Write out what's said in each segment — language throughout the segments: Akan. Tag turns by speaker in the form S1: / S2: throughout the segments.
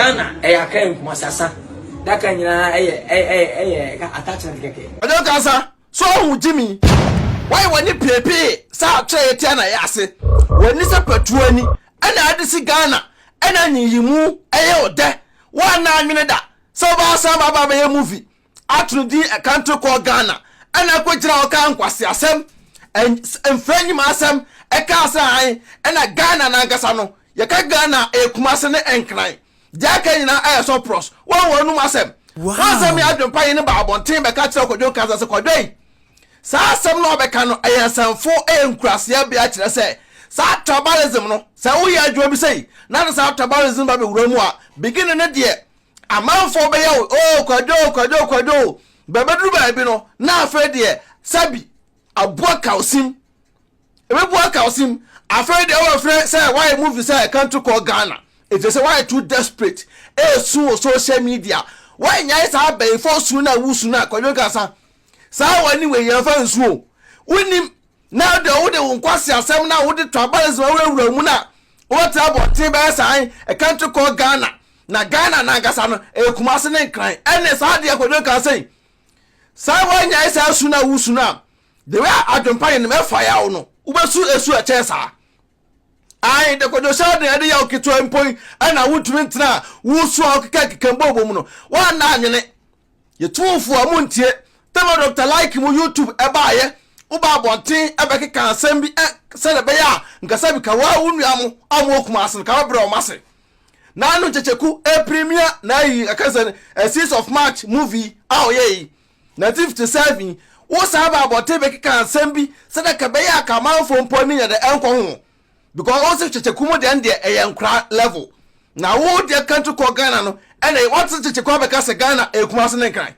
S1: Ghana Accra Kumasi asa that kan nyina attachment keke
S2: Nkansah so hu Jimmy why wani pepe sa try tia na yase wani se patuani ana adisi Ghana ana nyiyimu ode wana anwene da so ba sa ba be movie atrudi a country called Ghana ana kwejira oka nkwase asem enfranyi ma asem eka asan ana Ghana na Nkansah no ye ka Ghana Kumasi ne enkran jaka nyina so pros wonu masem asem ya Adwenepahenɛ ne ba abonten be ka kire kwadwo Nkansah se kwadwo sa asem no be ka no ayansanfo enkurase bia kire se sa tribalism no sa wo ya adwo bi sei na sa tribalism ba be wura mu a begin ne de amanfo be ya kwadwo bebedru ba bi no na afa de sabi aboa kausim ebeboa kausim afa de o afre say why movie say country called Ghana it is why too desperate su social media why nyai sa be for su na wusu na kwadwo Nkansah sa wani we yan fa nsu unim na de wo de nkwase asem na wo de tribalism awura mu na what about te be say a country called Ghana na Ghana na Nkansah no Kumasi ne nkran ene sa de kwadwo Nkansah sa wani nyai sa su na wusu na the way Adwenepahenɛ me fire no ubesu esu a chesa ai de kwadwo sha de ade ya okito empoi ana wutumi ntena wusu a kekembo mu no wa na anwene ye tufu amuntie tema Dr. Like mu YouTube ebaaye uba bonten ebekeka asem bi se de be ya Nkansah bi ka wa wunua mu amu Kumasi ka bra o mase na anu checheku premier na yi Nkansah 6th of March movie ye 1957 wo sa ba bonten bekeka asem bi se de ka be ya ka manfo mponi ya de enko ho because also checheku mu de ende eyankra level na wo de country called Ghana no and what checheku abeka se Ghana Kumasi ne nkran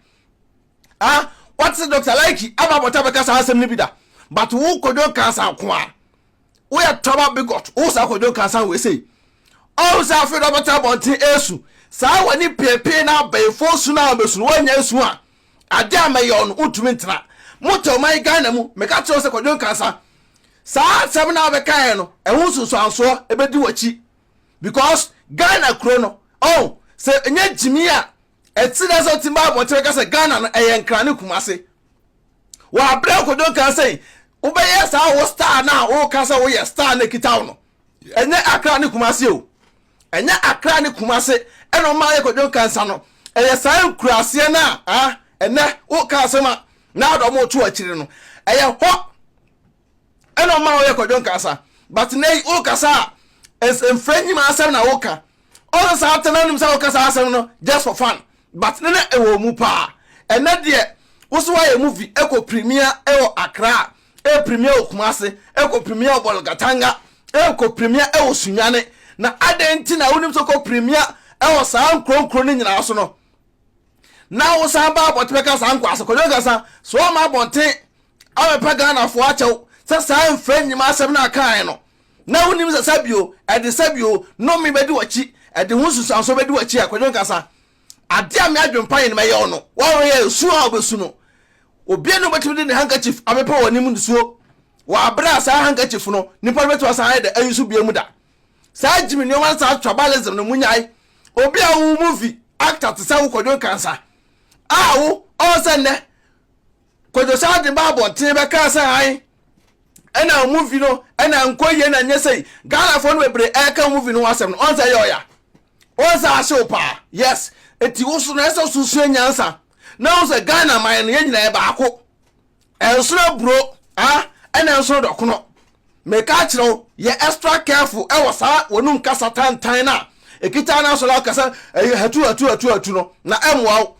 S2: what's Dr. Like ababota beka sa asem ni bida but wo kwadwo Nkansah ko a wo ya trouble bigot wo sa kwadwo Nkansah we say all sa fe dobota bonten esu sa wani pepe na bayfo su na besu wanya esu a ade amayo no utumi ntena moto mai Ghana mu meka tro se kwadwo Nkansah sa asem na beka he no ehun susu anso ebedi wachi because Ghana kro no se enye jimi a etira so timba bonten beka se Ghana no eyenkran Kumasi wa bra kwadwo Nkansah ubeye sa wo star na wo Nkansah wo ye star na kita no enye Accra ne Kumasi o enye Accra ne Kumasi eno ma ye kwadwo Nkansah no eye sa nkurase na ene wo Nkansah ma na do mo to akire no eye ho eno ma wo ye kwadwo Nkansah but nei wo Nkansah enfranyi ma asem na wo ka all sa atenanim sa wo Nkansah asem no just for fun but ne ewo mu pa ene de woso wa ye movie eko premier ewo Accra premier Kumasi eko premier Bolgatanga eko premier ewo Sunyane na adenti na wonim so ko premier ewo sa nkronkro ni nyina so no na wo sa ba botbeka sa nkwase kwadwo Nkansah so ma bonten awepa Ghana fo achew sa mfranyi ma asem na kan no na wonim sa sabio ede sabio no me bedi wachi ede hunsusu anso bedi wachi akwadwo Nkansah ade am Adwenepahenɛ me ye no wo ye su a obesu no obi no betimi de handkerchief amepa wonim nsuo wa abra sa handkerchief no nipa beto sa de ayusu bia mu da sa jimi no wan sa tribalism no munyai obi a wo movie actor to sa wo kwadwo Nkansah wo o se ne kwadwo sa de ba bonten be ka sa ai ena movie no ena nkoye na nyesei Ghana fo no bebre ka movie no asem no on say yoya on sa show pa yes eti wo so no eso susu nyansa na wo say Ghana man no nyina e ba ako ensoro bro ena ensoro dokono me ka kire ye extra careful e wo sa wonu Nkansah tantan na ekita na so la kasa hatu no na emwa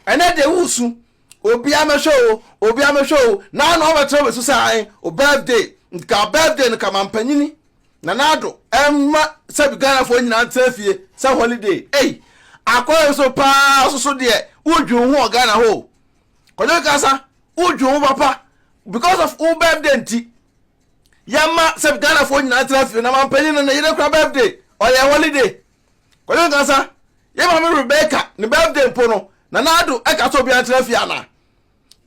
S2: ena de wusu obi amehwo na no obetro besu sai o birthday nka mampanyini na nado emma sabi Ghana fo nyina ntafie sa holiday akoy so pa so de udwu ho Ghana ho kwadwo Nkansah udwu ho papa because of o birthday nti yamma sabi Ghana fo nyina ntafie na mampanyini na yire kra birthday o ye holiday kwadwo Nkansah yamma me Rebecca ni birthday mpo no na nado eka so bia ntafie ana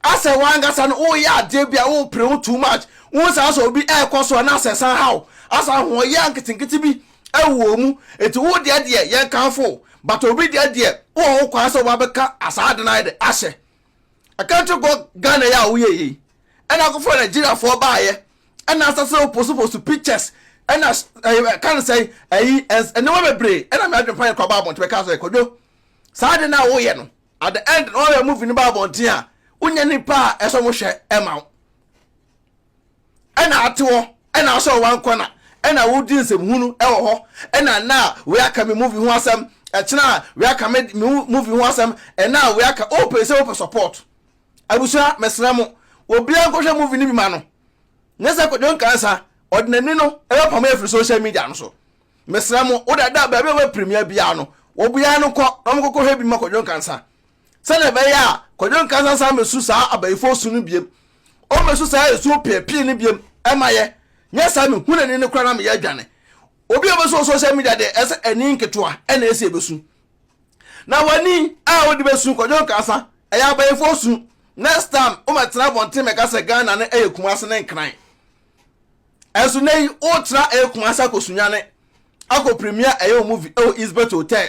S2: ase wangasa no o ya de bia o pre too much won sa so bi ekoso na asesan how asa ho ya nkitinkiti bi ewo mu eti wo de de ye kanfo but obi deɛ wo kwa so wa beka asade na de ahye akanto go Ghana ya wo ye ena go for Nigeria for baaye ena asase post pictures ena kan say ene wa bebre ena me Adwenepahenɛ kwa ba bonte beka so kwadwo sade na wo ye no at the end all your movie ni ba bonte a unya nipa eso mo hwe ema ena atewo ena so wan kona ena wo di nsɛmhunu ɛwɔ hɔ ena na we aka me movie ho asɛm ɛkyena we aka me movie ho asɛm ɛna we aka open support abusua mesra mo obi ankɔhwɛ movie ni bi ma no nyesa kwadwo Nkansah ordinary no ɛwɔ pam every social media no so mesra mo wo dada ba be premier bia no wo bia no kɔ amkɔkɔ hwɛ bi ma kwadwo Nkansah sɛne bɛyɛ a kwadwo Nkansah sa mesu saa abayifo su no biem o mesu saa esu pie ni biem ɛmayɛ nyesa me hunani ne kora na me ya dwane obi obeso social media de ese ani nketoa ena ese ebesu na wani a wodi besu kwadwo Nkansah eya abayifo su next time o matena bonte me ka se Ghana ne Kumasi ne nkran enso nei o tra Kumasi akosunyane akọ premier movie Isbet Hotel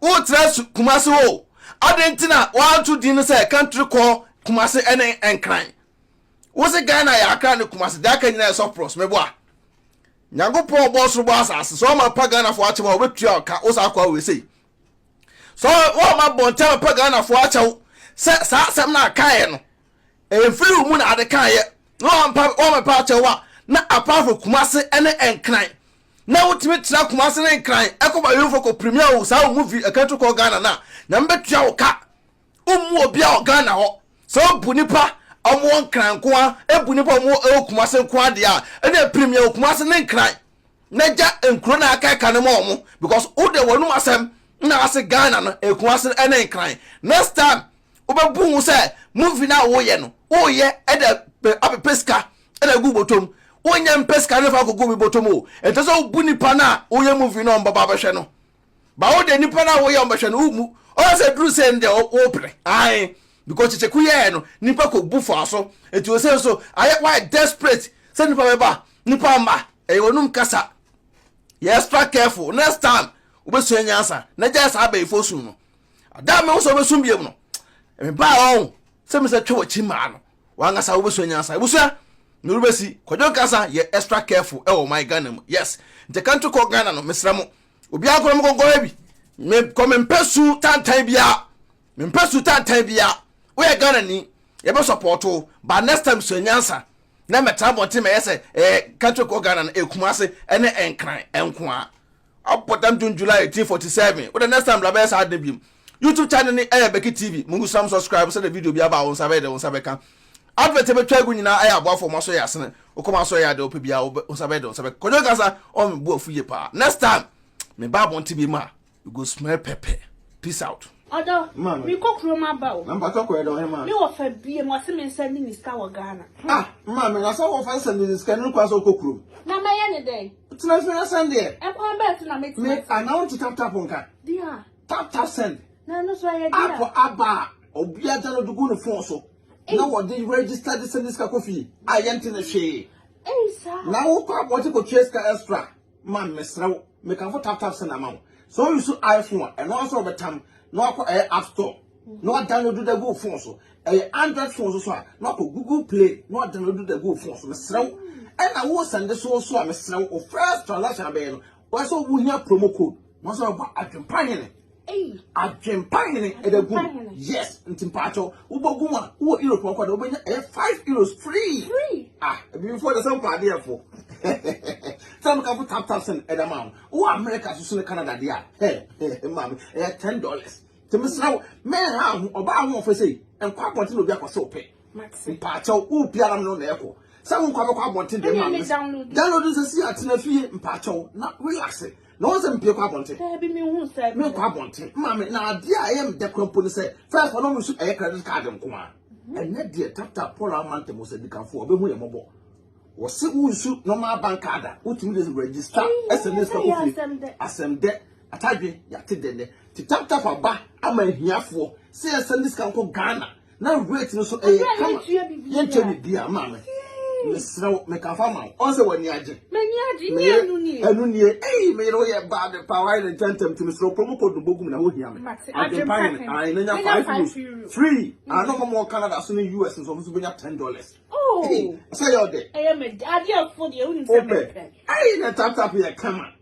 S2: o tra Kumasi o adentina wa to din se country call Kumasi ene nkran wo se Ghana ya Accra ne Kumasi da kan nyina so pros mebo a Nyankopɔn boss ro boss as so ma pa Ghana fo ache ma obetua oka wo sa akwa we sei so wo ma bonte ma pa Ghana fo ache sa sem na kan no free mu na ade kan ye no ma pa ache wa na apart from Kumasi ene nkran na wotimi tra Kumasi ne nkran ekoba yofo ko premier wo sa movie akanto ko Ghana na mbetua oka umu obi a Ghana ho so bunipa omo nkran ko a ebunipa omo Kumasi nko ade a ene premier Kumasi ne nkran na ja enkro na aka ne mo because wo de wonu asem na ase Ghana no Kumasi ene nkran next time obebu hu se movie na wo ye no wo ye e de apepeska e de gu botom wo nya mpeska ne fa ko gu botom o ento so bu nipa na wo ye movie no mbaba behwe no ba wo de nipa na wo ye mbehwe no umu o se dru se nde o pre ai because cheku ye no nipa ko bu fo aso enti o se so aye why desperate se nipa beba nipa ma e wonum kasa you extra careful next time obesu nyansa na ja sa ba ifo su no ada me wo so obesu biem no e ba on se me se twa wachi ma no wanga sa obesu nyansa ebusua no rubesi kwadwo Nkansah ye extra careful e o my Ghana yes nte kanto ko Ghana no mesramo obi akoro mo gongo bi me komempesu tantan bia we Ghana ni ye be support ba next time so nyansa na meta bonte me yese kanto ko Ghana na Kumasi ene enkran enko a apotam July 1847 we the next time la be sa adebim YouTube channel ni Beki TV mungu subscribe so the video bi aba won sabe de won sabe kan advert be twa gu nyina aya aboafo mo so ya sene okoma so ya de opa bia won sabe de won sabe kwadwo Nkansah o me bu afuye pa next time me ba bonte bi ma you go smell pepper peace out
S3: Odo, mi kokro ma ba o.
S2: Namba to ko e do he ma.
S3: Mi wo fa bie mo se me send ni ska wo Ghana.
S2: Ma me na so wo fa send ni ska ni kwa so kokro.
S3: Na me ye ne den.
S2: Tina fi na send e.
S3: E kwa bet na me tina.
S2: Me announce tap nka.
S3: Dia.
S2: Tap send.
S3: Na no so ye dia.
S2: Apo aba obi aja no dugu no phone so. Na wo dey register the send ska kofi. Ayente na hwe.
S3: Sa.
S2: Na wo kwa boti ko ska extra. Ma mesrew. Me kan fo tap send amount. So you so iPhone and also betam no App Store. No download the Google phone so. Android phone so no Google Play. No download the Google phone so. Mesrew. And I will send this so mesrew o first transaction be no. Also we hear promo code. No so about Adwenepahenɛ. Adwenepahenɛ e the good. Yes, ntimpacho. Ubogu ma wo Europe kwa do be 5 euros free. Before the some party for. Some can tap send at amount. Oh, America to Canada, dear. Hey, mammy, $10. To Miss Now, man, how about one for say, and quite want to be a so pay. Maxi Pacho, who piano no echo. Someone come up wanting the money. Download the sea at Tina and Pacho, not relaxing. No one's pick up on it. There be me who said, no, I want it. Mammy, now, dear, I am the company say, first for no a credit card and come on. And that dear tap Paula Mante was a decam for a bit mobile. Was who shoot no more bank card, ultimately register SMS coffee. Asem de ataje ya tidende. Ti tap aba ama hia for. Say send this can go Ghana. Now rate no so come. Yen chebi bia mama. Misro make a farmer. Also, when you are Anuni, eh, may know your bad power and tentum to Mr. Promo code the book now here. I know 5 free. I know more Canada soon in US and so $10. Oh, say all day. I am a daddy for the only open. I ain't a tap here, come on.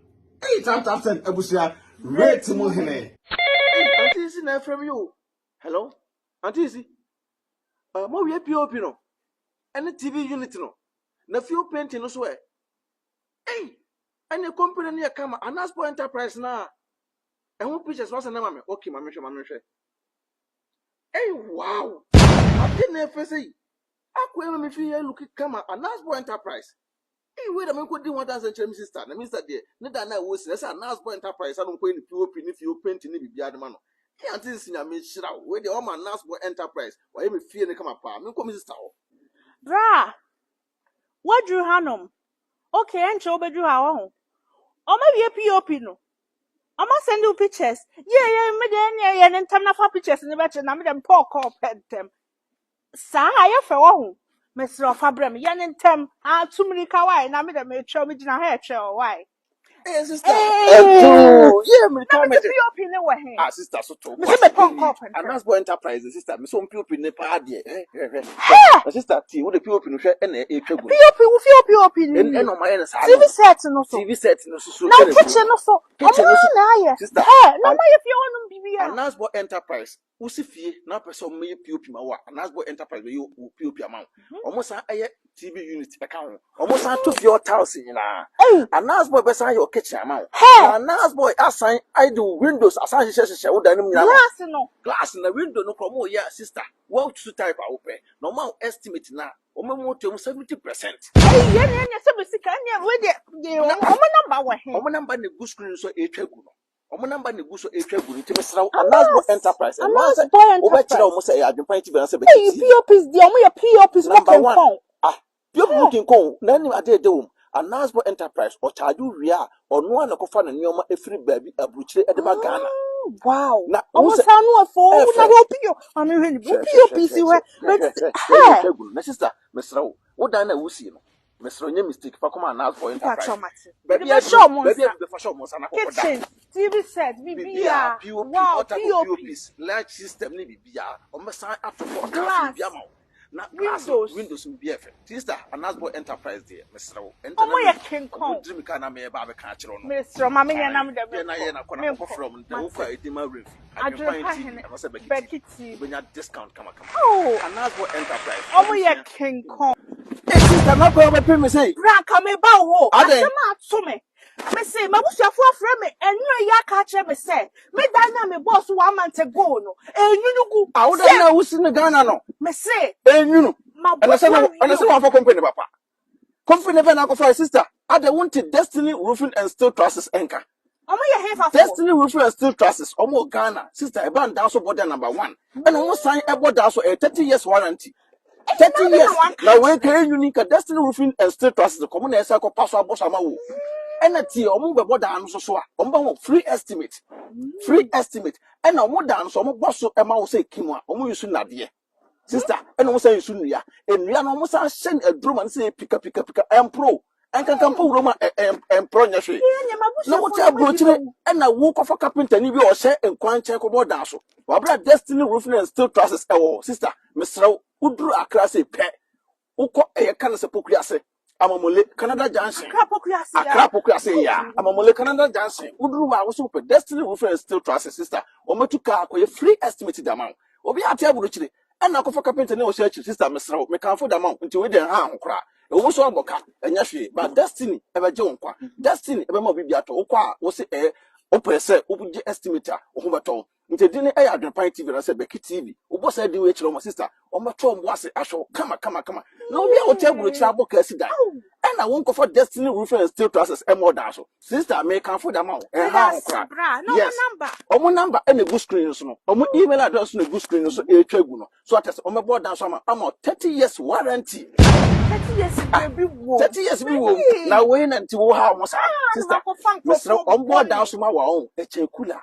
S2: Hey, tap send Abusia, red to Mohene. Auntie is in from you. Hello, Auntie. More we POP no. And the TV unit no. Na few painting no swear. Hey, and the company near come and ask for enterprise now. And who pictures was a name? Okay, my mission. Hey, wow. I didn't ever say. I couldn't me feel look at come and ask for enterprise. Hey, wait a minute, could do 1,000 sister. The minister there. Neither was that's an ask for enterprise. I don't pay the POP if you painting it be other man. Can't see a mission out. Where the woman ask for enterprise. Why you feel they come apart? No come sister.
S3: Bra. What drew Hanum? Okay, and show bedroom our own. Or maybe a POP no. I must send you pictures. Yeah, and time for pictures in the better and I made them poor call pet them. Sa, I have a Mr. Fabrem, yan and tem, too many kawaii, and I made them show me in a hair show. Why?
S2: Sister. Yeah, me come
S3: to POP in the way.
S2: Ah, sister, so to.
S3: Mr. Punk up
S2: and that's what enterprise, sister. Me so POP in the party. Sister, T, what the POP no share and a POP
S3: with POP
S2: and on my end.
S3: TV set no so.
S2: TV set no so.
S3: Now kitchen no so. Sister. No, my if you want to be
S2: and that's what enterprise. Usifi na person me POP ma wa and that's what enterprise you POP amount. Almost a TV unit account. Almost to your house na. And that's what best your kitchen amount. And that's boy assign I do windows assign she wo dan glass in the window no come yeah sister. What to type open. Normal estimate na. Omo to 70%.
S3: Yeah, so sika nya we dey omo
S2: number ne good screen so e twagu no. Omo number ne gu so e twagu no timesra and that's what enterprise. And once obekira omo say Adwenepahenɛ be say be
S3: POPs di omo your POPs
S2: number 1. POP looking kon na ni ade de wom. And that's what enterprise or charge you ria or no one ko fa na nyoma efiri baby abuchire e de ba Ghana.
S3: Wow. Na almost no for na POP. I mean POPs we
S2: na sister mesra wo dan na wo si no. Mr. Onye mistake for come and ask for enterprise. Baby, be for sure months na
S3: kitchen, TV set, BBA,
S2: POPs, large system ni BBA. O me san atofo
S3: glass
S2: bia ma. Na windows be efe. Sister, and ask for enterprise there, Mr.
S3: Omo ye King Kong.
S2: Dream ka na me ba be ka kire no.
S3: Mr. Mama ye na me de.
S2: Na kona ko from the wo kwa edima ref.
S3: Adwenepahenɛ. Bekiti.
S2: Benya discount kama.
S3: Oh,
S2: and ask for enterprise.
S3: Omo ye King Kong.
S2: Sister, not go over pay me say.
S3: Bra come ba wo. Asema to me. Me say mabusuafo afre me enyo ya ka kire me say. Me dan na me boss 1 month ago no. Enyunugu.
S2: Awu dan na wusi ne Ghana no.
S3: Me say
S2: enyunu. And say one for company papa. Company be na go for sister. I dey want Destiny Roofing and Steel Trusses enka.
S3: Omo ye hefa
S2: Destiny Roofing and Steel Trusses omo Ghana. Sister e ban down so border number 1. And omo sign e border so 30 years warranty. 30 years. Now we can unique Destiny Roofing and Steel Trusses the common esa ko pass aboss amawo. And ati omo be border anu so a omo free estimate. Free estimate. And omo dan so omo boss so e ma wo say kimwa omo yusu nade. Sister, and omo say yusu nua. Enua no omo say shen aduro man say pika empro. And can po Roma empro nya hwe. Na wo tia brochire and na wo kofa carpenter ni bi o hye enkwan chen ko border so. Wa bra Destiny Roofing and Steel Trusses ewo. Sister, mesra udru Accra say pe uko kan se pokua se amamole Canada Junction Accra pokua se ya amamole Canada Junction udru wa wo so pe Destiny Roofing and Steel Trusses sister o matuka akoye free estimate da man obi ate aburo chire and na kofa carpenter ne o se chi sister mesra me kan fo da man nti we den ha nkora e wo so aboka enya hwe but Destiny e be je wonkwa Destiny e be ma bibi ato ukwa wo se o pese o bu estimate a o ho beto nti dini e Adwenepahenɛ TV na se Beki TV o bo se di we chiro mo sister o ma to mo ase ahwo kama na obi a o te aburo chira aboka asi dan e na won ko for Destiny Roofing and Steel Trusses e mo da so sister me kan fo da ma o e ha ho kra
S3: yes
S2: omo number e na good screen so no omo email address na good screen so e twagu no so atese o me board dan so ama 30 years warranty
S3: 30 years be wo
S2: 30 years be wo na we na nti wo ha mo sa sister Mr. on board dan so ma wa o e che kula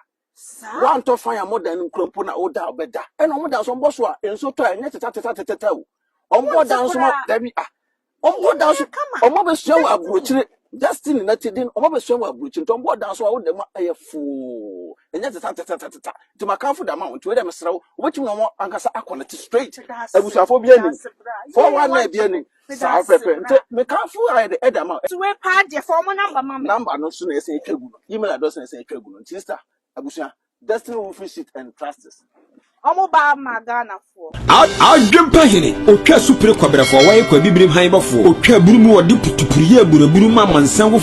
S2: one to fire more than krompo na oda obeda e no mo dan so mbo so a enso to enye teta o mbo dan so ma da bi Omo dance omo be sua wa abrochire Justin na tedin omo be sua wa abrochire to omo dance wo dem ayefo enya tata ti makanfo da ma won to we dem srew obetimi omo ankasa akonnect straight abusafo bi anim 419 bi anim sa pepe nte mekanfo ayede edama
S3: so we pa de form
S2: number no so na ese etwagu no email address na ese etwagu no sister abusua Destiny will fish it and trust us.
S3: Omo ba magana fo.
S4: Adwenepahenɛ otwa supre kwabrafo wa ye kwa bibrim han bafo otwa burumu odi putupuriye buraburu ma mansan wo